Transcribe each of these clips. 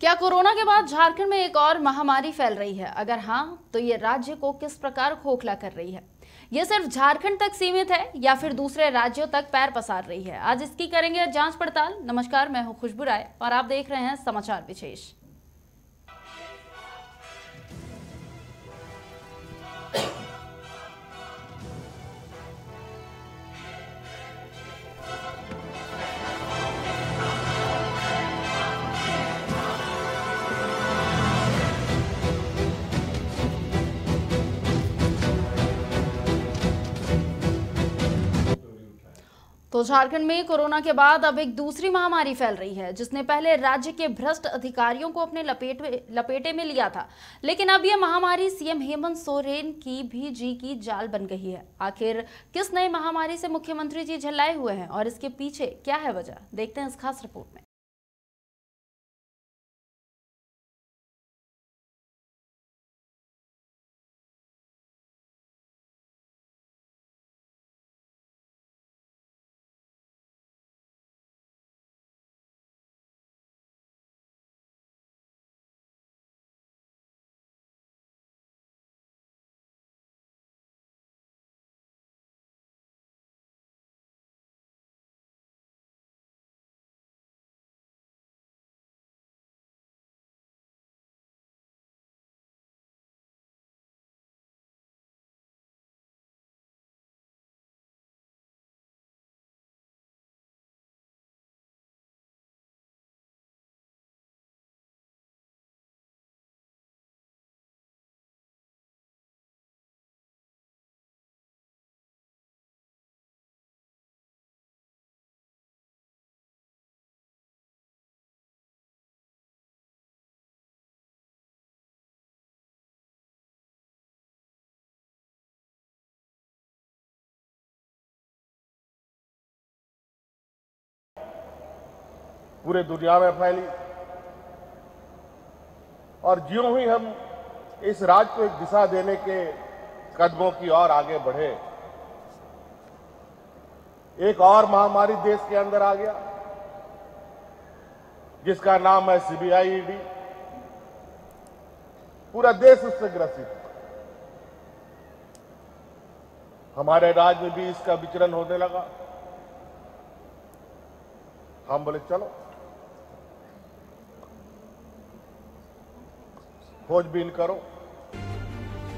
क्या कोरोना के बाद झारखंड में एक और महामारी फैल रही है? अगर हाँ, तो ये राज्य को किस प्रकार खोखला कर रही है? ये सिर्फ झारखंड तक सीमित है या फिर दूसरे राज्यों तक पैर पसार रही है? आज इसकी करेंगे जांच पड़ताल। नमस्कार, मैं हूं खुशबू राय और आप देख रहे हैं समाचार विशेष। तो झारखंड में कोरोना के बाद अब एक दूसरी महामारी फैल रही है, जिसने पहले राज्य के भ्रष्ट अधिकारियों को अपने लपेटे में लिया था, लेकिन अब यह महामारी सीएम हेमंत सोरेन की भी जी की जाल बन गई है। आखिर किस नई महामारी से मुख्यमंत्री जी झल्लाए हुए हैं और इसके पीछे क्या है वजह, देखते हैं इस खास रिपोर्ट में। पूरे दुनिया में फैली और ज्यों ही हम इस राज्य को एक दिशा देने के कदमों की ओर आगे बढ़े, एक और महामारी देश के अंदर आ गया जिसका नाम है सीबीआई ईडी। पूरा देश उससे ग्रसित है। हमारे राज्य में भी इसका विचरण होने लगा। हम बोले चलो खोजबीन करो।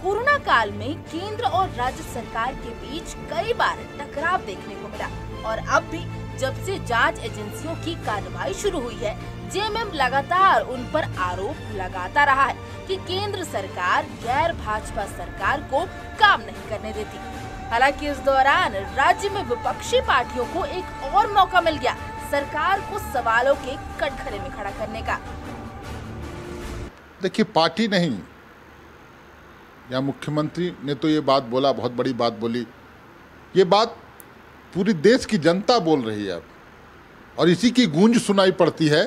कोरोना काल में केंद्र और राज्य सरकार के बीच कई बार टकराव देखने को मिला और अब भी जब से जांच एजेंसियों की कार्रवाई शुरू हुई है, जेएमएम लगातार उन पर आरोप लगाता रहा है कि केंद्र सरकार गैर भाजपा सरकार को काम नहीं करने देती। हालांकि इस दौरान राज्य में विपक्षी पार्टियों को एक और मौका मिल गया सरकार को सवालों के कटघरे में खड़ा करने का। देखिए, पार्टी नहीं या मुख्यमंत्री ने तो ये बात बोला, बहुत बड़ी बात बोली। ये बात पूरी देश की जनता बोल रही है अब, और इसी की गूंज सुनाई पड़ती है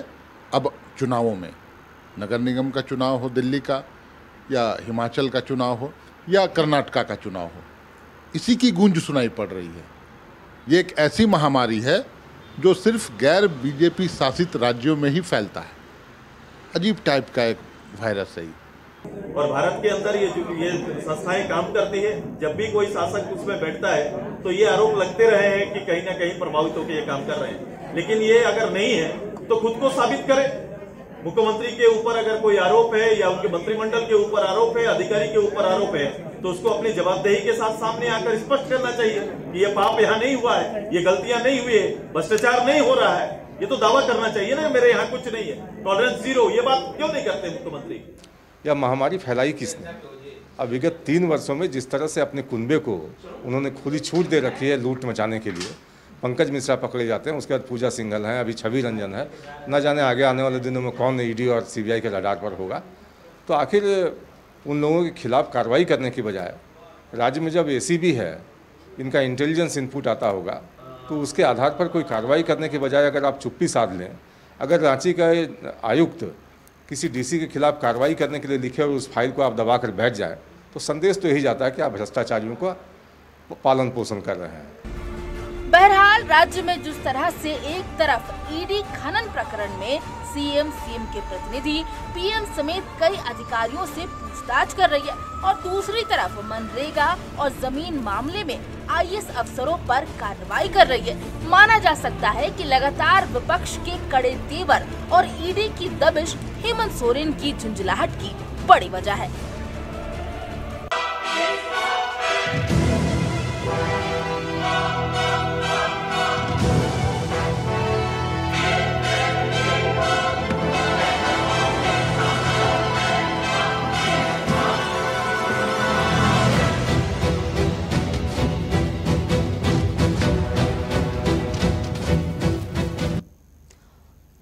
अब चुनावों में। नगर निगम का चुनाव हो दिल्ली का, या हिमाचल का चुनाव हो, या कर्नाटका का चुनाव हो, इसी की गूंज सुनाई पड़ रही है। ये एक ऐसी महामारी है जो सिर्फ गैर बीजेपी शासित राज्यों में ही फैलता है। अजीब टाइप का एक वायरस है। और भारत के अंदर ये संस्थाएं काम करती है। जब भी कोई शासक उसमें बैठता है तो ये आरोप लगते रहे हैं कि कहीं ना कहीं प्रभावित होकर ये काम कर रहे हैं, लेकिन ये अगर नहीं है तो खुद को साबित करे। मुख्यमंत्री के ऊपर अगर कोई आरोप है या उनके मंत्रिमंडल के ऊपर आरोप है, अधिकारी के ऊपर आरोप है, तो उसको अपनी जवाबदेही के साथ सामने आकर स्पष्ट करना चाहिए कि ये पाप यहाँ नहीं हुआ है, ये गलतियां नहीं हुई है, भ्रष्टाचार नहीं हो रहा है। ये तो दावा करना चाहिए ना, मेरे यहाँ कुछ नहीं है, टॉलरेंस जीरो। ये बात क्यों नहीं करते मुख्यमंत्री? यह महामारी फैलाई किसने? अब विगत 3 वर्षों में जिस तरह से अपने कुनबे को उन्होंने खुली छूट दे रखी है लूट मचाने के लिए। पंकज मिश्रा पकड़े जाते हैं, उसके बाद पूजा सिंघल है, अभी छवि रंजन है, न जाने आगे आने वाले दिनों में कौन ईडी और सीबीआई के रडार पर होगा। तो आखिर उन लोगों के खिलाफ कार्रवाई करने की बजाय राज्य में जब एसीबी है, इनका इंटेलिजेंस इनपुट आता होगा, तो उसके आधार पर कोई कार्रवाई करने के बजाय अगर आप चुप्पी साध लें, अगर रांची का आयुक्त किसी डीसी के खिलाफ कार्रवाई करने के लिए लिखे और उस फाइल को आप दबा कर बैठ जाए, तो संदेश तो यही जाता है कि आप भ्रष्टाचारियों का पालन पोषण कर रहे हैं। बहरहाल राज्य में जिस तरह से एक तरफ ईडी खनन प्रकरण में सीएम के प्रतिनिधि पीएम समेत कई अधिकारियों से पूछताछ कर रही है और दूसरी तरफ मनरेगा और जमीन मामले में आईएएस अफसरों पर कार्रवाई कर रही है। माना जा सकता है कि लगातार विपक्ष के कड़े तेवर और ईडी की दबिश हेमंत सोरेन की झुंझलाहट की बड़ी वजह है।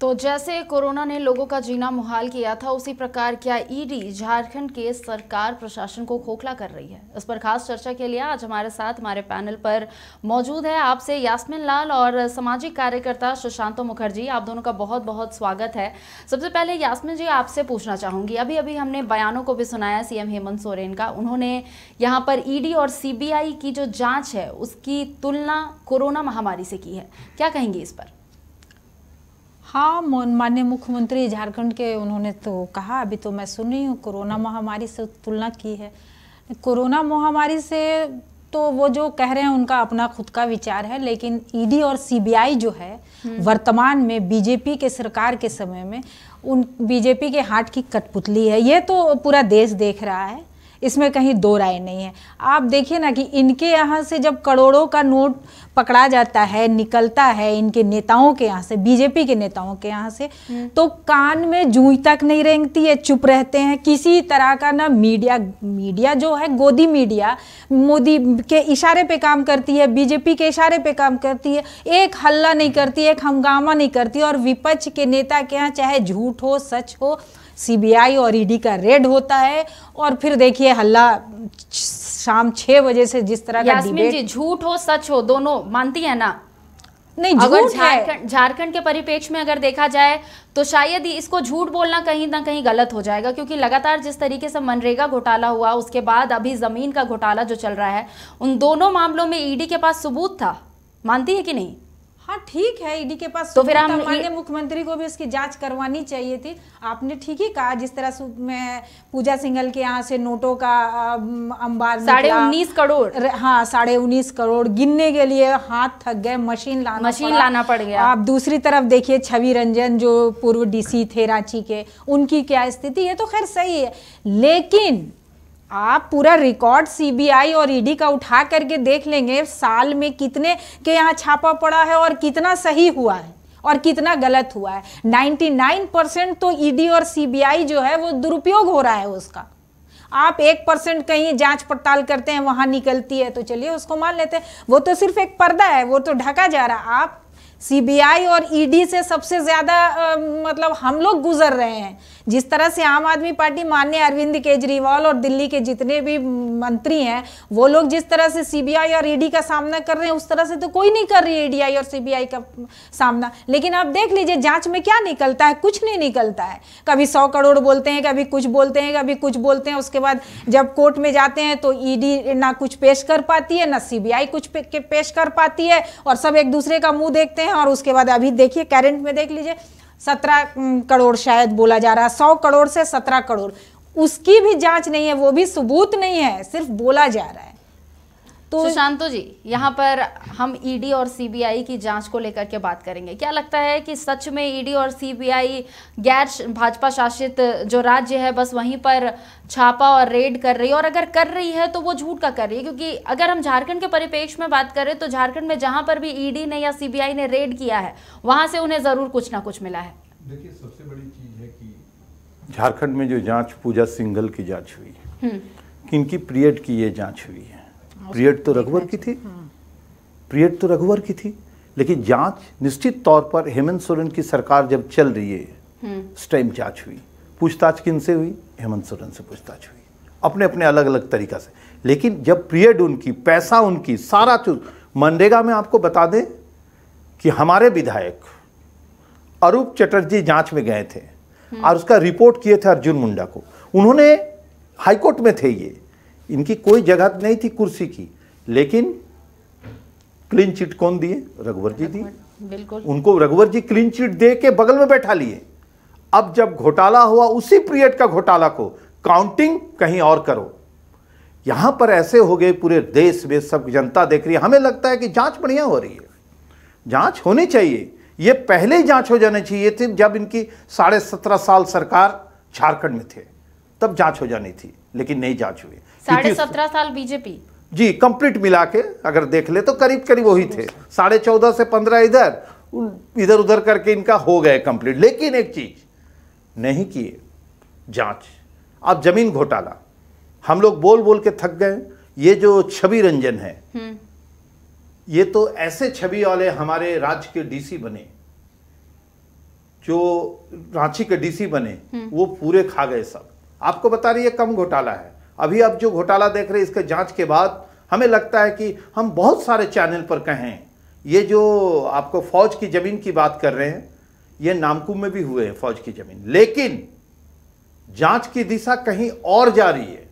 तो जैसे कोरोना ने लोगों का जीना मुहाल किया था, उसी प्रकार क्या ईडी झारखंड के सरकार प्रशासन को खोखला कर रही है? इस पर खास चर्चा के लिए आज हमारे साथ हमारे पैनल पर मौजूद है आपसे यास्मीन लाल और सामाजिक कार्यकर्ता सुशांतो मुखर्जी। आप दोनों का बहुत बहुत स्वागत है। सबसे पहले यास्मीन जी, आपसे पूछना चाहूंगी, अभी अभी हमने बयानों को भी सुनाया सीएम हेमंत सोरेन का। उन्होंने यहाँ पर ईडी और सीबीआई की जो जाँच है उसकी तुलना कोरोना महामारी से की है, क्या कहेंगे इस पर? हाँ, माननीय मुख्यमंत्री झारखंड के उन्होंने तो कहा, अभी तो मैं सुन रही हूँ, कोरोना महामारी से तुलना की है। कोरोना महामारी से तो वो जो कह रहे हैं उनका अपना खुद का विचार है, लेकिन ईडी और सीबीआई जो है वर्तमान में बीजेपी के सरकार के समय में उन बीजेपी के हाथ की कठपुतली है। ये तो पूरा देश देख रहा है, इसमें कहीं दो राय नहीं है। आप देखिए ना कि इनके यहाँ से जब करोड़ों का नोट पकड़ा जाता है, निकलता है इनके नेताओं के यहाँ से, बीजेपी के नेताओं के यहाँ से, तो कान में जूं तक नहीं रेंगती है, चुप रहते हैं। किसी तरह का ना मीडिया जो है गोदी मीडिया मोदी के इशारे पे काम करती है, बीजेपी के इशारे पे काम करती है, एक हल्ला नहीं करती, एक हंगामा नहीं करती। और विपक्ष के नेता के यहाँ चाहे झूठ हो सच हो, सीबीआई और ईडी का रेड होता है और फिर देखिए हल्ला शाम 6 बजे से जिस तरह का यास्मीन जी, झूठ हो सच हो दोनों मानती है ना? नहीं, अगर झारखंड के परिप्रेक्ष्य में अगर देखा जाए तो शायद इसको झूठ बोलना कहीं ना कहीं गलत हो जाएगा, क्योंकि लगातार जिस तरीके से मनरेगा घोटाला हुआ, उसके बाद अभी जमीन का घोटाला जो चल रहा है, उन दोनों मामलों में ईडी के पास सबूत था। मानती है कि नहीं? हाँ ठीक है, ईडी के पास तो फिर हम माननीय मुख्यमंत्री को भी इसकी जांच करवानी चाहिए थी। आपने ठीक ही कहा, जिस तरह से मैं पूजा सिंघल के यहाँ से नोटों का अंबार 19.5 करोड़, हाँ 19.5 करोड़ गिनने के लिए हाथ थक गए, मशीन लाना पड़ गया। आप दूसरी तरफ देखिए छवि रंजन जो पूर्व डीसी थे रांची के, उनकी क्या स्थिति, ये तो खैर सही है, लेकिन आप पूरा रिकॉर्ड सीबीआई और ईडी का उठा करके देख लेंगे, साल में कितने के यहाँ छापा पड़ा है और कितना सही हुआ है और कितना गलत हुआ है। 99% तो ईडी और सीबीआई जो है वो दुरुपयोग हो रहा है उसका। आप 1% कहीं जांच पड़ताल करते हैं, वहां निकलती है तो चलिए उसको मान लेते हैं, वो तो सिर्फ एक पर्दा है, वो तो ढका जा रहा है। आप सीबीआई और ईडी से सबसे ज्यादा मतलब हम लोग गुजर रहे हैं। जिस तरह से आम आदमी पार्टी माननीय अरविंद केजरीवाल और दिल्ली के जितने भी मंत्री हैं, वो लोग जिस तरह से सीबीआई और ईडी का सामना कर रहे हैं, उस तरह से तो कोई नहीं कर रही है ईडी और सीबीआई का सामना। लेकिन आप देख लीजिए जांच में क्या निकलता है, कुछ नहीं निकलता है। कभी 100 करोड़ बोलते हैं, कभी कुछ बोलते हैं, कभी कुछ बोलते हैं, उसके बाद जब कोर्ट में जाते हैं तो ईडी ना कुछ पेश कर पाती है, ना सीबीआई कुछ पेश कर पाती है, और सब एक दूसरे का मुंह देखते हैं। और उसके बाद अभी देखिए करंट में देख लीजिए 17 करोड़ शायद बोला जा रहा है, 100 करोड़ से 17 करोड़, उसकी भी जांच नहीं है, वो भी सबूत नहीं है, सिर्फ बोला जा रहा है। तो सुशांतो जी, यहाँ पर हम ईडी और सीबीआई की जांच को लेकर के बात करेंगे। क्या लगता है कि सच में ईडी और सीबीआई गैर भाजपा शासित जो राज्य है बस वहीं पर छापा और रेड कर रही है, और अगर कर रही है तो वो झूठ का कर रही है? क्योंकि अगर हम झारखंड के परिप्रेक्ष्य में बात करें तो झारखंड में जहां पर भी ईडी ने या सीबीआई ने रेड किया है, वहां से उन्हें जरूर कुछ ना कुछ मिला है। देखिए, सबसे बड़ी चीज है कि झारखंड में जो जांच पूजा सिंघल की जांच हुई, किनकी पीरियड की ये जांच हुई है? पीरियड तो रघुवर की थी, पीरियड तो रघुवर की थी, लेकिन जांच निश्चित तौर पर हेमंत सोरेन की सरकार जब चल रही है उस टाइम जांच हुई। पूछताछ किन से हुई? हेमंत सोरेन से पूछताछ हुई, अपने अपने अलग अलग तरीका से। लेकिन जब पीरियड उनकी, पैसा उनकी, सारा चीज, मनरेगा में आपको बता दें कि हमारे विधायक अरूप चटर्जी जांच में गए थे और उसका रिपोर्ट किए थे अर्जुन मुंडा को। उन्होंने हाईकोर्ट में थे, ये इनकी कोई जगह नहीं थी कुर्सी की, लेकिन क्लीन चिट कौन दिए? रघुवर जी दिए। बिल्कुल, उनको रघुवर जी क्लीन चिट दे के बगल में बैठा लिए। अब जब घोटाला हुआ, उसी पीरियड का घोटाला को काउंटिंग कहीं और करो। यहां पर ऐसे हो गए, पूरे देश में सब जनता देख रही है। हमें लगता है कि जांच बढ़िया हो रही है, जांच होनी चाहिए। ये पहले ही जांच हो जानी चाहिए थी, जब इनकी 17.5 साल सरकार झारखंड में थे, तब जांच हो जानी थी, लेकिन नहीं जांच हुई। 17.5 साल बीजेपी जी कंप्लीट मिला के अगर देख ले तो करीब करीब वही थे। 14.5 से 15 इधर उधर करके इनका हो गए कंप्लीट। लेकिन एक चीज नहीं किए, जांच। अब जमीन घोटाला, हम लोग बोल बोल के थक गए। ये जो छवि रंजन है, ये तो ऐसे छवि वाले हमारे राज्य के डीसी बने, जो रांची के डीसी बने, वो पूरे खा गए सब। आपको बता रही है कम घोटाला है। अभी अब जो घोटाला देख रहे हैं, इसके जांच के बाद हमें लगता है कि हम बहुत सारे चैनल पर कहें, ये जो आपको फौज की जमीन की बात कर रहे हैं, ये नामकुम में भी हुए हैं फौज की जमीन, लेकिन जांच की दिशा कहीं और जा रही है।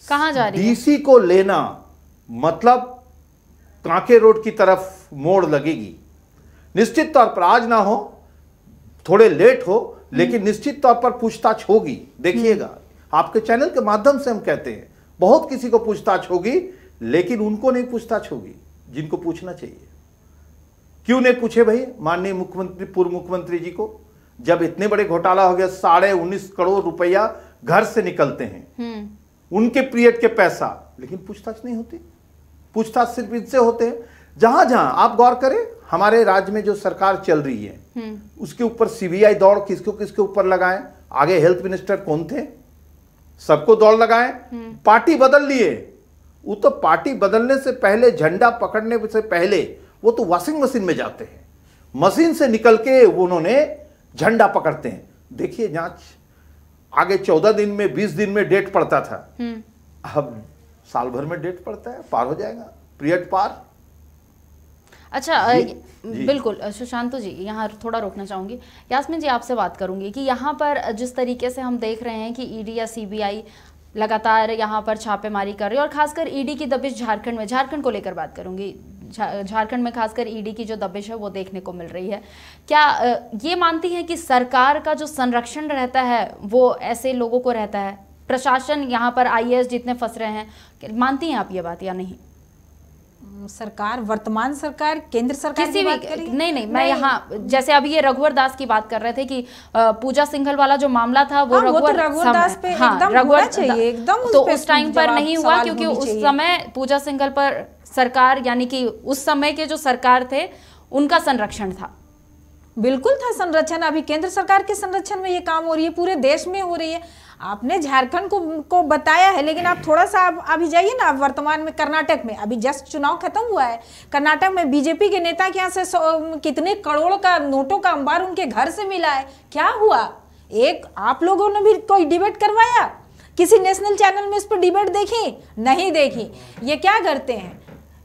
कहां जा रही है? डीसी को लेना मतलब कांके रोड की तरफ मोड़ लगेगी। निश्चित तौर पर आज ना हो, थोड़े लेट हो, लेकिन निश्चित तौर पर पूछताछ होगी। देखिएगा, आपके चैनल के माध्यम से हम कहते हैं, बहुत किसी को पूछताछ होगी, लेकिन उनको नहीं पूछताछ होगी जिनको पूछना चाहिए। क्यों नहीं पूछे भाई माननीय मुख्यमंत्री, पूर्व मुख्यमंत्री जी को? जब इतने बड़े घोटाला हो गया, 19.5 करोड़ रुपया घर से निकलते हैं, उनके पीरियड के पैसा, लेकिन पूछताछ नहीं होती। पूछताछ सिर्फ इनसे होते हैं। जहां जहां आप गौर करें, हमारे राज्य में जो सरकार चल रही है, उसके ऊपर सीबीआई दौड़ किसको किसके ऊपर लगाएं? आगे हेल्थ मिनिस्टर कौन थे? सबको दौड़ लगाएं। पार्टी बदल लिए, वो तो पार्टी बदलने से पहले, झंडा पकड़ने से पहले, वो तो वॉशिंग मशीन में जाते हैं, मशीन से निकल के उन्होंने झंडा पकड़ते हैं। देखिए जांच, आगे 14 दिन में, 20 दिन में डेट पड़ता था, अब साल भर में डेट पड़ता है, पार हो जाएगा, पीरियड पार। अच्छा, बिल्कुल सुशांत जी, यहाँ थोड़ा रोकना चाहूंगी। यास्मीन जी, आपसे बात करूंगी कि यहाँ पर जिस तरीके से हम देख रहे हैं कि ईडी या सीबीआई लगातार यहाँ पर छापेमारी कर रही है, और खासकर ईडी की दबिश झारखंड में, झारखंड को लेकर बात करूंगी, झारखंड में खासकर ईडी की जो दबिश है वो देखने को मिल रही है। क्या ये मानती हैं कि सरकार का जो संरक्षण रहता है वो ऐसे लोगों को रहता है? प्रशासन यहाँ पर IAS जितने फंस रहे हैं, मानती हैं आप ये बात या नहीं? सरकार, वर्तमान सरकार, केंद्र सरकार किसी भी नहीं, मैं यहाँ जैसे अभी ये रघुवर दास की बात कर रहे थे कि पूजा सिंघल वाला जो मामला था वो रघुवर दास पे एकदम होना चाहिए, एकदम तो उस टाइम पर नहीं हुआ, क्योंकि उस समय पूजा सिंघल पर सरकार, यानी कि उस समय के जो सरकार थे उनका संरक्षण था। बिल्कुल था संरक्षण। अभी केंद्र सरकार के संरक्षण में ये काम हो रही है, पूरे देश में हो रही है। आपने झारखंड को बताया है, लेकिन आप थोड़ा सा अभी जाइए ना, वर्तमान में कर्नाटक में अभी जस्ट चुनाव खत्म हुआ है। कर्नाटक में बीजेपी के नेता के यहाँ से कितने करोड़ का नोटों का अंबार उनके घर से मिला है। क्या हुआ? एक आप लोगों ने भी कोई डिबेट करवाया? किसी नेशनल चैनल में इस पर डिबेट देखी? नहीं देखी। ये क्या करते हैं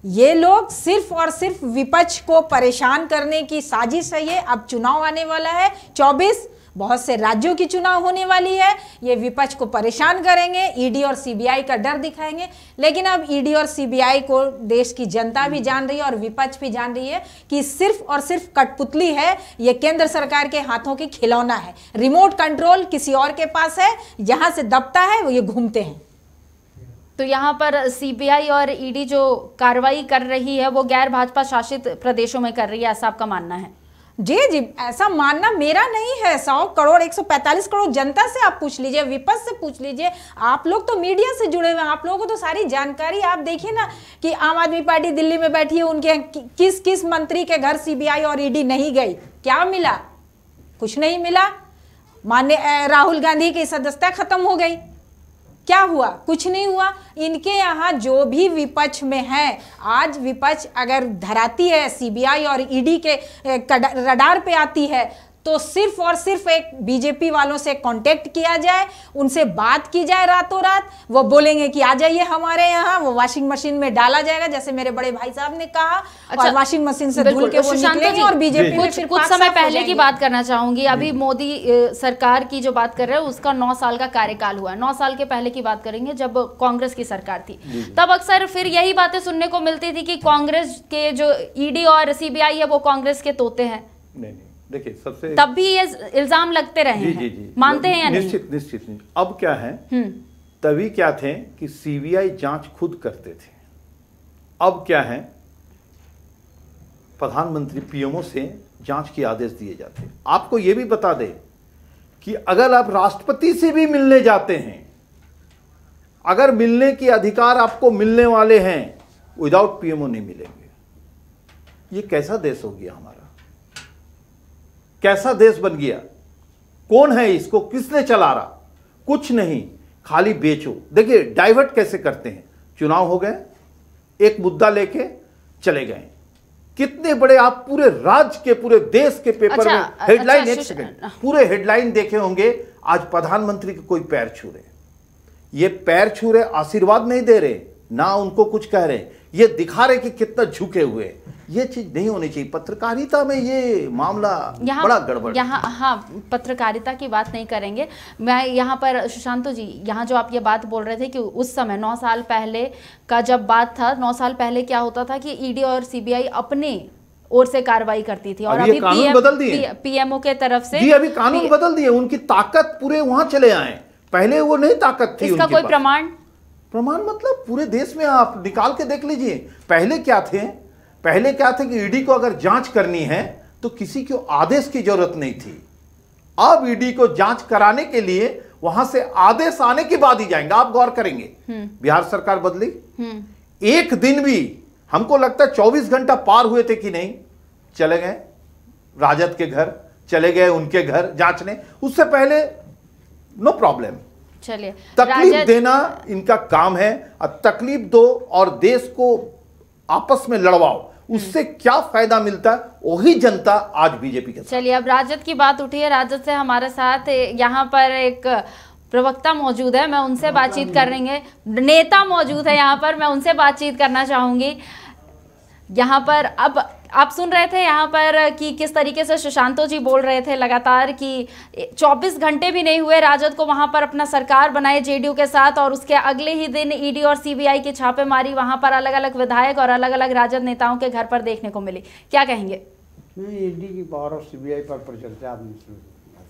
ये लोग? सिर्फ और सिर्फ विपक्ष को परेशान करने की साजिश है ये। अब चुनाव आने वाला है 24, बहुत से राज्यों की चुनाव होने वाली है, ये विपक्ष को परेशान करेंगे, ईडी और सीबीआई का डर दिखाएंगे। लेकिन अब ईडी और सीबीआई को देश की जनता भी जान रही है और विपक्ष भी जान रही है कि सिर्फ और सिर्फ कठपुतली है, ये केंद्र सरकार के हाथों की खिलौना है। रिमोट कंट्रोल किसी और के पास है, जहां से दबता है वो ये घूमते हैं। तो यहाँ पर सीबीआई और ईडी जो कार्रवाई कर रही है वो गैर भाजपा शासित प्रदेशों में कर रही है, ऐसा आपका मानना है? जी जी, ऐसा मानना मेरा नहीं है। 100 करोड़ 145 करोड़ जनता से आप पूछ लीजिए, विपक्ष से पूछ लीजिए। आप लोग तो मीडिया से जुड़े हुए हैं, आप लोगों को तो सारी जानकारी। आप देखिए ना कि आम आदमी पार्टी दिल्ली में बैठी है, उनके किस किस मंत्री के घर सीबीआई और ईडी नहीं गई? क्या मिला? कुछ नहीं मिला। माननीय राहुल गांधी की सदस्यता खत्म हो गई, क्या हुआ? कुछ नहीं हुआ। इनके यहाँ जो भी विपक्ष में है, आज विपक्ष अगर धराती है सीबीआई और ईडी के रडार पे आती है तो सिर्फ और सिर्फ एक बीजेपी वालों से कांटेक्ट किया जाए, उनसे बात की जाए रातों रात, वो बोलेंगे कि आ जाइए हमारे यहाँ, वो वॉशिंग मशीन में डाला जाएगा जैसे मेरे बड़े भाई साहब ने कहा। अच्छा, और वॉशिंग मशीन से धुल के वो निकलेंगे और बीजेपी कुछ समय पहले की बात करना चाहूंगी। अभी मोदी सरकार की जो बात कर रहे हैं उसका 9 साल का कार्यकाल हुआ। 9 साल के पहले की बात करेंगे जब कांग्रेस की सरकार थी, तब अक्सर फिर यही बातें सुनने को मिलती थी कि कांग्रेस के जो ईडी और सीबीआई है वो कांग्रेस के तोते हैं। नहीं, देखिए सबसे तब भी ये इल्जाम लगते रहे हैं। जी। मानते हैं या नहीं? निश्चित नहीं। अब क्या है, तभी क्या थे कि सीबीआई जांच खुद करते थे। अब क्या है, प्रधानमंत्री पीएमओ से जांच के आदेश दिए जाते हैं। आपको यह भी बता दें कि अगर आप राष्ट्रपति से भी मिलने जाते हैं, अगर मिलने के अधिकार आपको मिलने वाले हैं, विदाउट पीएमओ नहीं मिलेंगे। ये कैसा देश हो गया हमारा, कैसा देश बन गया? कौन है इसको, किसने चला रहा? कुछ नहीं, खाली बेचो। देखिए डाइवर्ट कैसे करते हैं, चुनाव हो गए, एक मुद्दा लेके चले गए। कितने बड़े आप पूरे राज्य के, पूरे देश के पेपर में हेडलाइन, एक सेकंड, पूरे हेडलाइन देखे होंगे, आज प्रधानमंत्री के कोई पैर छू रहे। ये पैर छू रहे, आशीर्वाद नहीं दे रहे, ना उनको कुछ कह रहे, ये दिखा रहे कि कितना झुके हुए। ये चीज नहीं होनी चाहिए। पत्रकारिता में ये मामला बड़ा गड़बड़। यहाँ हाँ, पत्रकारिता की बात नहीं करेंगे। मैं यहाँ पर सुशांत जी, यहाँ जो आप ये बात बोल रहे थे कि उस समय 9 साल पहले का जब बात था, 9 साल पहले क्या होता था कि ईडी और सीबीआई अपने ओर से कार्रवाई करती थी, और अभी कानून बदल दिए पीएमओ के तरफ से। जी, अभी कानून बदल दिए, उनकी ताकत पूरे वहां चले आए, पहले वो नहीं ताकत थी। इसका कोई प्रमाण मतलब पूरे देश में आप निकाल के देख लीजिए। पहले क्या थे कि ईडी को अगर जांच करनी है तो किसी को आदेश की जरूरत नहीं थी। अब ईडी को जांच कराने के लिए वहां से आदेश आने के बाद ही जाएंगे। आप गौर करेंगे, बिहार सरकार बदली, एक दिन भी हमको लगता है 24 घंटा पार हुए थे कि नहीं, चले गए राजद के घर, चले गए उनके घर जांचने। उससे पहले नो प्रॉब्लम। चलिए, तकलीफ देना इनका काम है, तकलीफ दो और देश को आपस में लड़वाओ, उससे क्या फायदा मिलता है, वही जनता आज बीजेपी के साथ। चलिए, अब राजद की बात उठी है। राजद से हमारे साथ यहाँ पर एक प्रवक्ता मौजूद है, मैं उनसे बातचीत करेंगे। नेता मौजूद है यहाँ पर, मैं उनसे बातचीत करना चाहूंगी। यहाँ पर अब आप सुन रहे थे यहाँ पर कि किस तरीके से सुशांतो जी बोल रहे थे लगातार कि 24 घंटे भी नहीं हुए राजद को वहाँ पर अपना सरकार बनाए जेडीयू के साथ, और उसके अगले ही दिन ईडी और सीबीआई की छापेमारी वहाँ पर अलग अलग विधायक और अलग अलग राजद नेताओं के घर पर देखने को मिली। क्या कहेंगे? ईडी की पावर और सीबीआई पर चर्चा आपने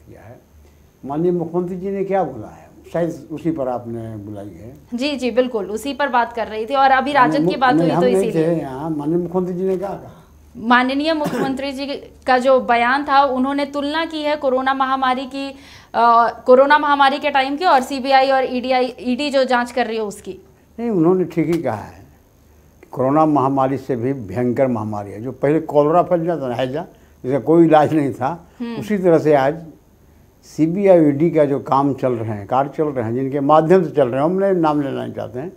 किया है, माननीय मुख्यमंत्री जी ने क्या बोला है, शायद उसी पर आपने बुलाई है। जी बिल्कुल, उसी पर बात कर रही थी, और अभी राजद की बात हुई तो इसीलिए यहाँ माननीय मुख्यमंत्री जी ने क्या कहा? माननीय मुख्यमंत्री जी का जो बयान था, उन्होंने तुलना की है कोरोना महामारी के टाइम की और सीबीआई और ईडी जो जांच कर रही है उसकी। नहीं, उन्होंने ठीक ही कहा है, कोरोना महामारी से भी भयंकर महामारी है। जो पहले कॉलरा फैल जाता है, जिसका कोई इलाज नहीं था, उसी तरह से आज सीबीआई ईडी का जो काम चल रहे हैं, कार्य चल रहे हैं, जिनके माध्यम से चल रहे हैं, हमने नाम लेना नहीं चाहते हैं,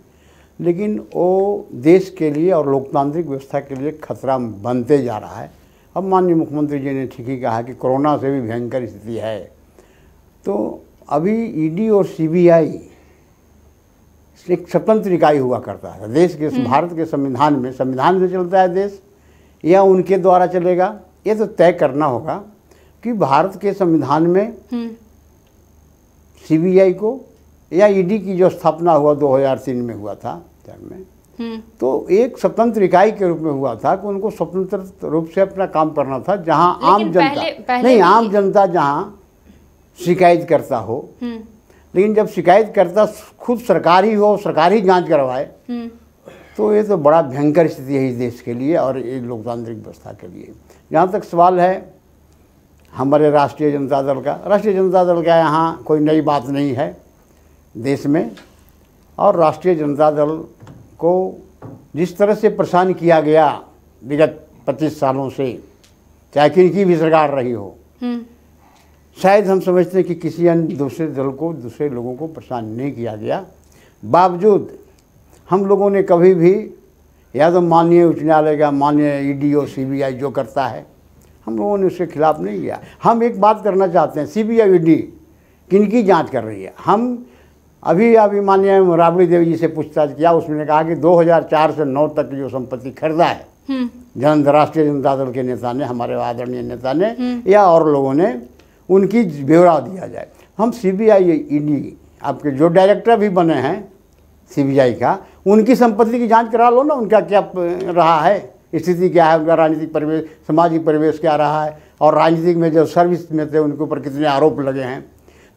लेकिन वो देश के लिए और लोकतांत्रिक व्यवस्था के लिए खतरा बनते जा रहा है। अब माननीय मुख्यमंत्री जी ने ठीक ही कहा कि कोरोना से भी भयंकर स्थिति है। तो अभी ईडी और सीबीआई एक स्वतंत्र इकाई हुआ करता है देश के, भारत के संविधान में, संविधान से चलता है देश या उनके द्वारा चलेगा, ये तो तय करना होगा कि भारत के संविधान में सीबीआई को या ईडी की जो स्थापना हुआ 2003 में हुआ था में, तो एक स्वतंत्र इकाई के रूप में हुआ था कि उनको स्वतंत्र रूप से अपना काम करना था, जहां आम जनता आम जनता जहां शिकायत करता हो, लेकिन जब शिकायत करता खुद सरकार ही हो, सरकार ही जांच करवाए, तो ये तो बड़ा भयंकर स्थिति है इस देश के लिए और ये लोकतांत्रिक व्यवस्था के लिए। जहाँ तक सवाल है हमारे राष्ट्रीय जनता दल का यहाँ कोई नई बात नहीं है देश में, और राष्ट्रीय जनता दल को जिस तरह से परेशान किया गया विगत 25 सालों से, चाहे किनकी भी सरकार रही हो, शायद हम समझते हैं कि किसी अन्य दूसरे दल को, दूसरे लोगों को परेशान नहीं किया गया। बावजूद हम लोगों ने कभी भी, या तो माननीय उच्च न्यायालय का, माननीय ईडी और सीबीआई जो करता है हम लोगों ने उसके खिलाफ नहीं किया। हम एक बात करना चाहते हैं, सीबीआई ईडी किनकी जांच कर रही है। हम अभी माननीय राबड़ी देवी जी से पूछताछ किया, उसने कहा कि 2004 से 9 तक जो संपत्ति खरीदा है राष्ट्रीय जनता दल के नेता ने, हमारे आदरणीय नेता ने या और लोगों ने, उनकी ब्यौरा दिया जाए। हम सीबीआई ईडी आपके जो डायरेक्टर भी बने हैं सीबीआई का, उनकी संपत्ति की जांच करा लो ना, उनका क्या रहा है, स्थिति क्या है, उनका राजनीतिक परिवेश, सामाजिक परिवेश क्या रहा है, और राजनीतिक में जो सर्विस में थे उनके ऊपर कितने आरोप लगे हैं।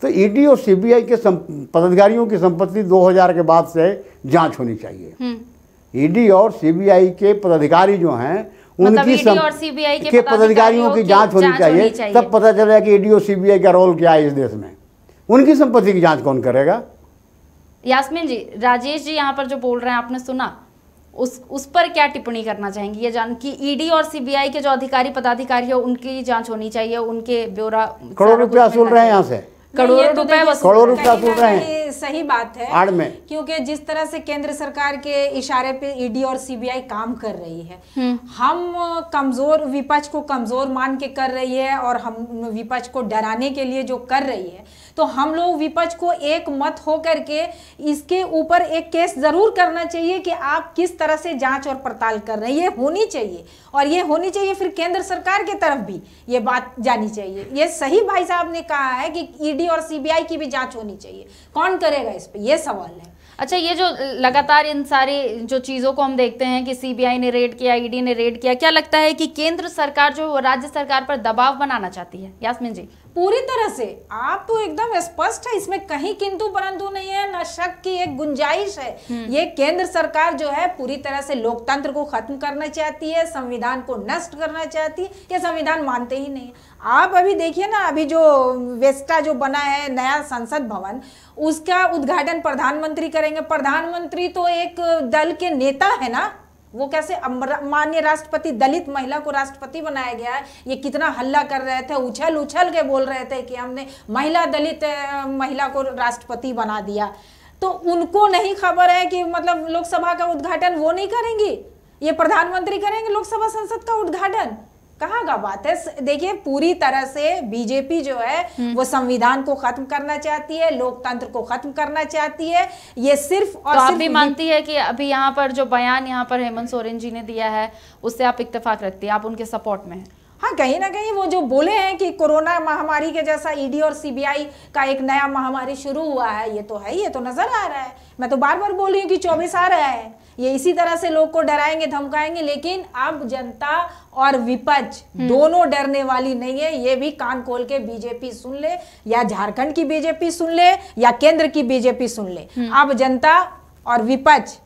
तो ईडी और सीबीआई के पदाधिकारियों की संपत्ति 2000 के बाद से जांच होनी चाहिए। ईडी और सीबीआई के पदाधिकारी जो हैं उनकी और सीबीआई के पदाधिकारियों की जांच होनी चाहिए। तब पता चलेगा कि ईडी और सीबीआई का रोल क्या है इस देश में। उनकी संपत्ति की जांच कौन करेगा? यास्मीन जी, राजेश जी यहाँ पर जो बोल रहे हैं आपने सुना, उस पर क्या टिप्पणी करना चाहेंगी? ये जान कि ईडी और सीबीआई के जो अधिकारी पदाधिकारी है उनकी जांच होनी चाहिए, उनके ब्यौरा। करोड़ रुपया वसूल रहे हैं यहाँ से, करोड़ों रुपए वसूल रहे हैं। सही बात है आड़ में, क्योंकि जिस तरह से केंद्र सरकार के इशारे पे ईडी और सीबीआई काम कर रही है, हम कमजोर विपक्ष को कमजोर मान के कर रही है और हम विपक्ष को डराने के लिए जो कर रही है, तो हम लोग विपक्ष को एक मत हो करके इसके ऊपर एक केस जरूर करना चाहिए कि आप किस तरह से जांच और पड़ताल कर रहे हैं। ये होनी चाहिए, और ये होनी चाहिए फिर केंद्र सरकार की तरफ भी ये बात जानी चाहिए। ये सही भाई साहब ने कहा है कि ईडी और सीबीआई की भी जांच होनी चाहिए। कौन करेगा इस पे, ये सवाल है। अच्छा, ये जो लगातार इन सारी जो चीज़ों को हम देखते हैं कि सीबीआई ने रेड किया, ईडी ने रेड किया, क्या लगता है कि केंद्र सरकार जो राज्य सरकार पर दबाव बनाना चाहती है? यास्मीन जी, पूरी तरह से आप तो एकदम स्पष्ट है, इसमें कहीं किंतु परंतु नहीं है, न शक की एक गुंजाइश है। ये केंद्र सरकार जो है पूरी तरह से लोकतंत्र को खत्म करना चाहती है, संविधान को नष्ट करना चाहती है। ये संविधान मानते ही नहीं। आप अभी देखिए ना, अभी जो वेस्टा जो बना है नया संसद भवन, उसका उद्घाटन प्रधानमंत्री करेंगे। प्रधानमंत्री तो एक दल के नेता है ना, वो कैसे माननीय राष्ट्रपति, दलित महिला को राष्ट्रपति बनाया गया है। ये कितना हल्ला कर रहे थे, उछल उछल के बोल रहे थे कि हमने दलित महिला को राष्ट्रपति बना दिया। तो उनको नहीं खबर है कि मतलब लोकसभा का उद्घाटन वो नहीं करेंगी, ये प्रधानमंत्री करेंगे लोकसभा संसद का उद्घाटन। कहाँ का बात है। देखिए, पूरी तरह से बीजेपी जो है वो संविधान को खत्म करना चाहती है, लोकतंत्र को खत्म करना चाहती है। ये सिर्फ और तो आप भी मानती है कि अभी यहाँ पर जो बयान यहाँ पर हेमंत सोरेन जी ने दिया है उससे आप इत्तेफाक रखती है, आप उनके सपोर्ट में हैं? हाँ, कहीं ना कहीं वो जो बोले हैं कि कोरोना महामारी के जैसा ईडी और सीबीआई का एक नया महामारी शुरू हुआ है, ये तो है, ये तो नजर आ रहा है। मैं तो बार बार बोल रही हूँ कि 24 आ रहा है, ये इसी तरह से लोग को डराएंगे धमकाएंगे। लेकिन अब जनता और विपक्ष दोनों डरने वाली नहीं है। ये भी कान खोल के बीजेपी सुन ले, या झारखंड की बीजेपी सुन ले, या केंद्र की बीजेपी सुन ले। अब जनता और विपक्ष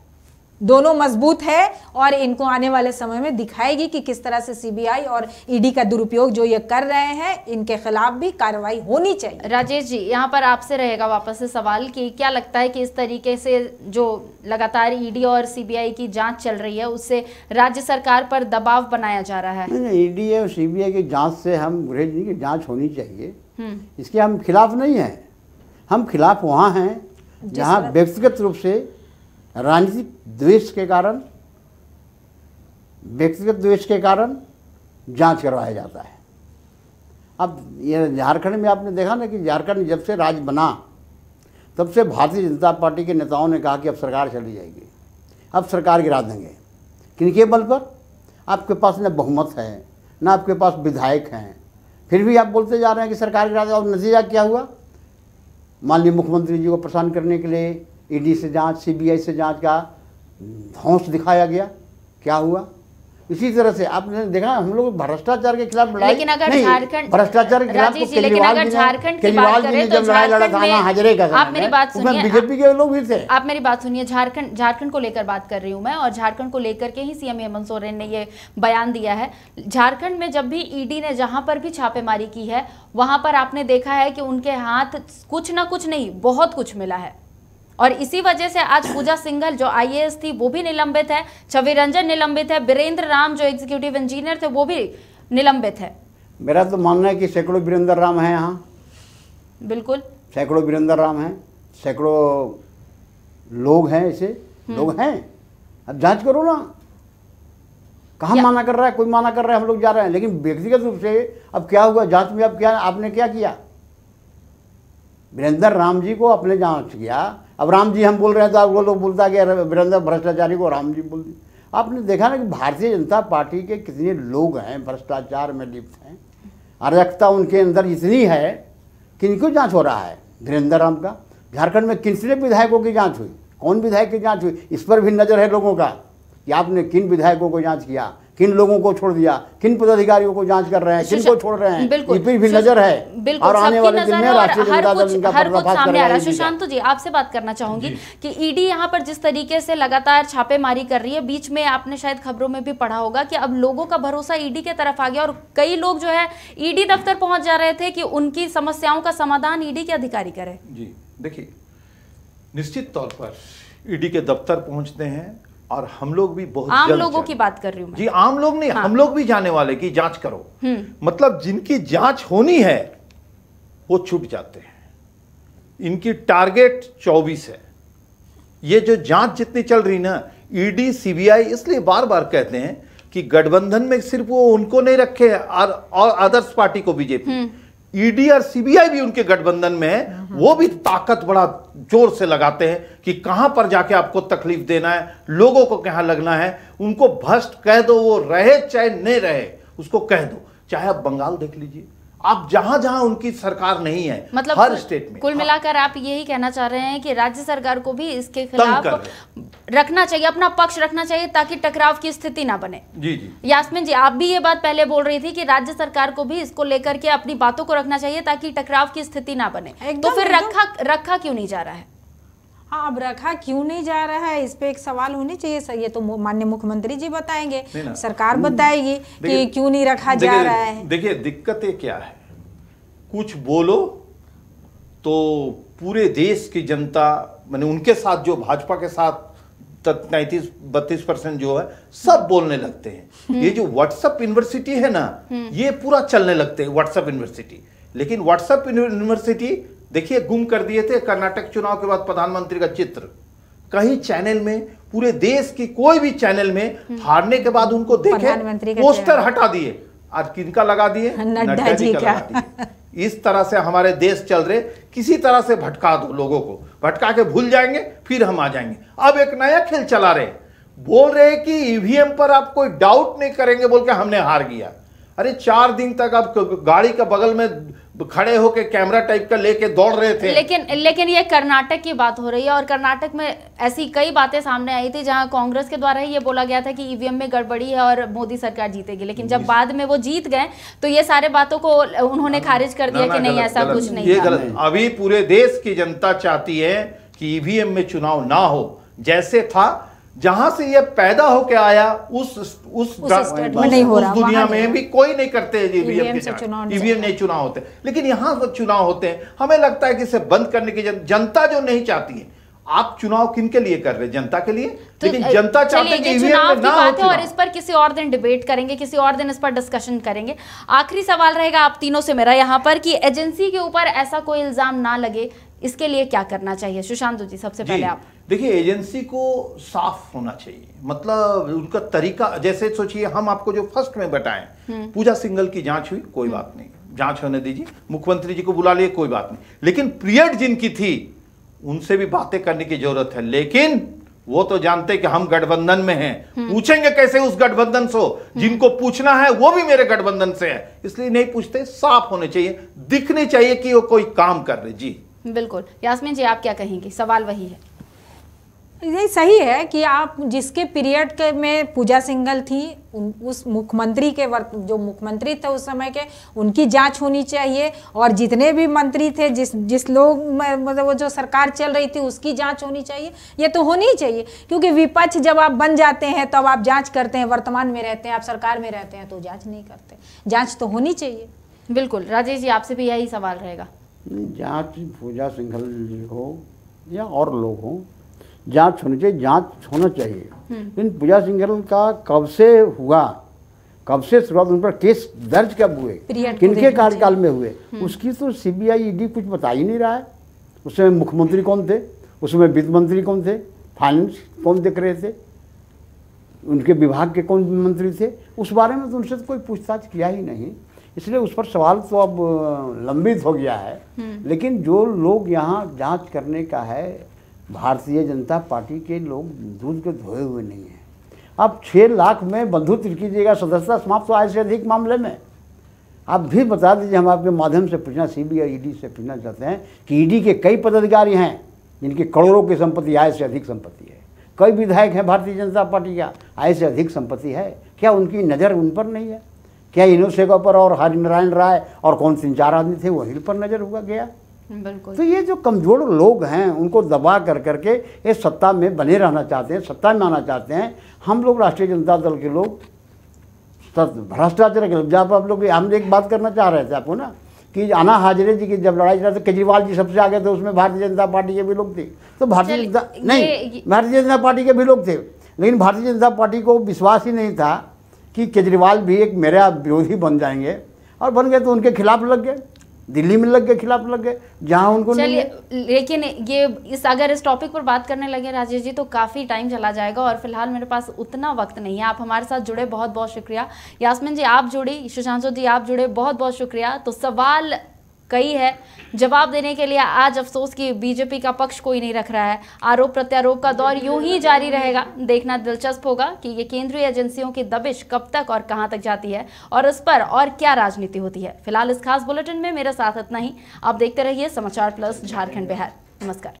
दोनों मजबूत है और इनको आने वाले समय में दिखाएगी कि किस तरह से सीबीआई और ईडी का दुरुपयोग जो ये कर रहे हैं, इनके खिलाफ भी कार्रवाई होनी चाहिए। राजेश जी, यहाँ पर आपसे रहेगा वापस से सवाल कि क्या लगता है कि इस तरीके से जो लगातार ईडी और सीबीआई की जांच चल रही है उससे राज्य सरकार पर दबाव बनाया जा रहा है? नहीं, ईडी और सीबीआई की जांच से हम गुरेज नहीं कि जांच होनी चाहिए, इसके हम खिलाफ नहीं हैं। हम खिलाफ वहाँ हैं जहाँ व्यक्तिगत रूप से राजनीतिक द्वेष के कारण, व्यक्तिगत द्वेष के कारण जांच करवाया जाता है। अब ये झारखंड में आपने देखा ना कि झारखंड जब से राज्य बना तब से भारतीय जनता पार्टी के नेताओं ने कहा कि अब सरकार चली जाएगी, अब सरकार गिरा देंगे। किनके बल पर? आपके पास न बहुमत है, ना आपके पास विधायक हैं, फिर भी आप बोलते जा रहे हैं कि सरकार गिरा देगा। और नतीजा क्या हुआ? माननीय मुख्यमंत्री जी को परेशान करने के लिए ईडी से जांच, सीबीआई से जांच का धौंस दिखाया गया। क्या हुआ? इसी तरह से आपने देखा, हम लोग भ्रष्टाचार के खिलाफ लड़ाई, लेकिन अगर झारखंड भ्रष्टाचार के खिलाफ केजरीवाल जी ने जब लड़ाई लड़ा था ना हाजरे का, आप मेरी बात सुनिए, बीजेपी के लोग भी थे। आप मेरी बात सुनिए, झारखंड को लेकर बात कर रही हूँ मैं, और झारखंड को लेकर के ही सीएम हेमंत सोरेन ने ये बयान दिया है। झारखंड में जब भी ईडी ने जहां पर भी छापेमारी की है वहां पर आपने देखा है कि उनके हाथ कुछ ना कुछ नहीं, बहुत कुछ मिला है। और इसी वजह से आज पूजा सिंघल जो आईएएस थी वो भी निलंबित है, छवि रंजन निलंबित है, वीरेंद्र राम जो एग्जीक्यूटिव इंजीनियर थे वो भी निलंबित है। मेरा तो मानना है कि सैकड़ों वीरेंद्र राम हैं यहाँ, बिल्कुल सैकड़ों वीरेंद्र राम हैं, सैकड़ों लोग हैं, ऐसे लोग हैं। अब जांच करो ना, कहाँ माना कर रहा है? कोई माना कर रहा है, हम लोग जा रहे हैं। लेकिन व्यक्तिगत रूप से अब क्या हुआ जांच में? अब क्या आपने क्या किया? वीरेंद्र राम जी को आपने जांच किया। अब राम जी हम बोल रहे हैं तो आपको लोग बोलता कि वीरेंद्र भ्रष्टाचारी को राम जी बोल दिए। आपने देखा ना कि भारतीय जनता पार्टी के कितने लोग हैं भ्रष्टाचार में लिप्त हैं, अराजकता उनके अंदर इतनी है कि इनको जांच हो रहा है। वीरेंद्र राम का झारखंड में कितने विधायकों की जांच हुई? कौन विधायक की जांच हुई? इस पर भी नजर है लोगों का कि आपने किन विधायकों को जांच किया, किन लोगों को छोड़ दिया, किन पदाधिकारियों को जांच कर रहे हैं, किन को छोड़ रहे हैं, इस पर भी नजर है। और आने वाले दिन में राष्ट्रीय जनता दल इनका पर्दाफाश करेगा। सुशांत जी, आपसे बात करना चाहूंगी कि ईडी यहाँ पर जिस तरीके से लगातार छापेमारी कर रही है, बीच में आपने शायद खबरों में भी पढ़ा होगा कि अब लोगों का भरोसा ईडी के तरफ आ गया और कई लोग जो है ईडी दफ्तर पहुंच जा रहे थे कि उनकी समस्याओं का समाधान ईडी के अधिकारी करें। जी देखिए, निश्चित तौर पर ईडी के दफ्तर पहुंचते हैं और हम लोग भी बहुत आम लोगों की बात कर रही हूं मैं। जी आम लोग नहीं, हम लोग भी जाने वाले की जांच करो। मतलब जिनकी जांच होनी है वो छूट जाते हैं। इनकी टारगेट 24 है। ये जो जांच जितनी चल रही ना, ईडी सीबीआई, इसलिए बार बार कहते हैं कि गठबंधन में सिर्फ वो उनको नहीं रखे और अदर्स पार्टी को बीजेपी, ईडी और सीबीआई भी उनके गठबंधन में है। वो भी ताकत बड़ा जोर से लगाते हैं कि कहां पर जाके आपको तकलीफ देना है, लोगों को कहां लगना है। उनको भ्रष्ट कह दो, वो रहे चाहे नहीं रहे, उसको कह दो। चाहे आप बंगाल देख लीजिए, आप जहां जहां उनकी सरकार नहीं है, मतलब हर स्टेट में। कुल मिलाकर आप यही कहना चाह रहे हैं कि राज्य सरकार को भी इसके खिलाफ रखना चाहिए, अपना पक्ष रखना चाहिए ताकि टकराव की स्थिति ना बने। जी जी यास्मीन जी, आप भी ये बात पहले बोल रही थी कि राज्य सरकार को भी इसको लेकर के अपनी बातों को रखना चाहिए ताकि टकराव की स्थिति ना बने। तो फिर रखा क्यों नहीं जा रहा है? हाँ, अब रखा क्यों नहीं जा रहा है, इस पे एक सवाल होने चाहिए। ये तो माननीय मुख्यमंत्री जी बताएंगे, सरकार बताएगी कि क्यों नहीं रखा जा रहा है। देखिए दिक्कतें क्या है, कुछ बोलो तो पूरे देश की जनता, माने उनके साथ जो भाजपा के साथ 33-32% जो है सब बोलने लगते हैं। ये जो व्हाट्सएप यूनिवर्सिटी है ना, ये पूरा चलने लगते हैं व्हाट्सएप यूनिवर्सिटी। लेकिन व्हाट्सएप यूनिवर्सिटी देखिए गुम कर दिए थे कर्नाटक चुनाव के बाद प्रधानमंत्री का चित्र। कहीं चैनल में, पूरे देश की कोई भी चैनल में हारने के बाद उनको देखे पोस्टर हटा दिए। आज किनका लगा दिए? नड्डा जी का लगा दिए। इस तरह से हमारे देश चल रहे, किसी तरह से भटका दो लोगों को, भटका के भूल जाएंगे, फिर हम आ जाएंगे। अब एक नया खेल चला रहे, बोल रहे कि ईवीएम पर आप कोई डाउट नहीं करेंगे बोल के हमने हार गया। अरे 4 दिन तक आप गाड़ी का बगल में खड़े होके कैमरा टाइप का लेके दौड़ रहे थे। लेकिन ये कर्नाटक की बात हो रही है और कर्नाटक में ऐसी कई बातें सामने आई थी जहां कांग्रेस के द्वारा ये बोला गया था कि ईवीएम में गड़बड़ी है और मोदी सरकार जीतेगी। लेकिन जब बाद में वो जीत गए तो ये सारे बातों को उन्होंने खारिज कर दिया कि नहीं, ऐसा कुछ नहीं ये गलत। अभी पूरे देश की जनता चाहती है कि ईवीएम में चुनाव ना हो, जैसे था जहां से ये पैदा होके आया उस दुनिया में भी कोई नहीं करते ईवीएम नहीं चुनाव होते। लेकिन यहाँ चुनाव होते हैं, हमें लगता है कि इसे बंद करने की जनता जो नहीं चाहती है। आप चुनाव किन के लिए कर रहे हैं? जनता के लिए। लेकिन जनता चाहती है कि ईवीएम में ना हो। और इस पर किसी और दिन डिबेट करेंगे, किसी और दिन इस पर डिस्कशन करेंगे। आखिरी सवाल रहेगा आप तीनों से मेरा यहाँ पर कि एजेंसी के ऊपर ऐसा कोई इल्जाम ना लगे, इसके लिए क्या करना चाहिए? सुशांत जी सबसे पहले आप। देखिए एजेंसी को साफ होना चाहिए, मतलब उनका तरीका, जैसे सोचिए हम आपको जो फर्स्ट में बताएं, पूजा सिंघल की जांच हुई, कोई बात नहीं, जांच होने दीजिए, मुख्यमंत्री जी को बुला लिए, कोई बात नहीं। लेकिन पीरियड जिनकी थी उनसे भी बातें करने की जरूरत है। लेकिन वो तो जानते कि हम गठबंधन में हैं, पूछेंगे कैसे उस गठबंधन से? जिनको पूछना है वो भी मेरे गठबंधन से है, इसलिए नहीं पूछते। साफ होने चाहिए, दिखने चाहिए कि वो कोई काम कर रहे। जी बिल्कुल। यास्मीन जी आप क्या कहेंगी? सवाल वही है। ये सही है कि आप जिसके पीरियड के में पूजा सिंघल थी, उस मुख्यमंत्री के जो मुख्यमंत्री थे उस समय के, उनकी जांच होनी चाहिए। और जितने भी मंत्री थे, जिस लोग मतलब वो जो सरकार चल रही थी उसकी जांच होनी चाहिए। ये तो होनी ही चाहिए, क्योंकि विपक्ष जब आप बन जाते हैं तब आप जांच करते हैं, वर्तमान में रहते हैं, आप सरकार में रहते हैं तो जांच नहीं करते। जांच तो होनी चाहिए। बिल्कुल। राजेश जी आपसे भी यही सवाल रहेगा। जांच पूजा सिंघल हो या और लोग हों, जांच होनी चाहिए, जांच होना चाहिए। लेकिन पूजा सिंघल का कब से हुआ, कब से शुरुआत, उन पर केस दर्ज कब हुए, किनके कार्यकाल में हुए, उसकी तो सीबीआई ईडी कुछ बता ही नहीं रहा है। उसमें मुख्यमंत्री कौन थे, उसमें वित्त मंत्री कौन थे, फाइनेंस कौन देख रहे थे, उनके विभाग के कौन मंत्री थे, उस बारे में तो उनसे तो कोई पूछताछ किया ही नहीं। इसलिए उस पर सवाल तो अब लंबित हो गया है। लेकिन जो लोग यहाँ जांच करने का है, भारतीय जनता पार्टी के लोग दूध के धोए हुए नहीं हैं। अब 6 लाख में बंधु कीजिएगा सदस्यता समाप्त आय से अधिक मामले में। आप भी बता दीजिए, हम आपके माध्यम से पूछना, सीबीआई ईडी से पूछना चाहते हैं कि ईडी के कई पदाधिकारी हैं जिनकी करोड़ों की संपत्ति, आय से अधिक संपत्ति है। कई विधायक हैं भारतीय जनता पार्टी का, आय से अधिक संपत्ति है। क्या उनकी नज़र उन पर नहीं है? क्या विनोद शेखर पर और हरिनारायण राय और कौन 3-4 आदमी थे वहीं पर नज़र हुआ गया? बिल्कुल। तो ये जो कमज़ोर लोग हैं उनको दबा कर करके ये सत्ता में बने रहना चाहते हैं, सत्ता में आना चाहते हैं। हम लोग राष्ट्रीय जनता दल के लोग भ्रष्टाचार के जब आप लोग, हम एक बात करना चाह रहे थे आपको ना कि अन्ना हजारे जी की जब लड़ाई चला तो केजरीवाल जी सबसे आगे थे, उसमें भारतीय जनता पार्टी के भी लोग थे। तो भारतीय जनता पार्टी के भी लोग थे, लेकिन भारतीय जनता पार्टी को विश्वास ही नहीं था कि केजरीवाल भी एक मेरा विरोधी बन जाएंगे, और बन गए तो उनके खिलाफ लग गए, दिल्ली में लग गए, खिलाफ लग गए जहां उनको नहीं। लेकिन ये अगर इस टॉपिक पर बात करने लगे राजेश जी तो काफ़ी टाइम चला जाएगा, और फिलहाल मेरे पास उतना वक्त नहीं है। आप हमारे साथ जुड़े, बहुत बहुत शुक्रिया। यास्मीन जी आप जुड़ी, सुशांत जी आप जुड़े, बहुत बहुत शुक्रिया। तो सवाल कई है, जवाब देने के लिए आज अफसोस कि बीजेपी का पक्ष कोई नहीं रख रहा है। आरोप प्रत्यारोप का दौर यूं ही जारी रहेगा। देखना दिलचस्प होगा कि ये केंद्रीय एजेंसियों की दबिश कब तक और कहां तक जाती है, और इस पर और क्या राजनीति होती है। फिलहाल इस खास बुलेटिन में मेरे साथ इतना ही। आप देखते रहिए समाचार प्लस झारखंड बिहार। नमस्कार।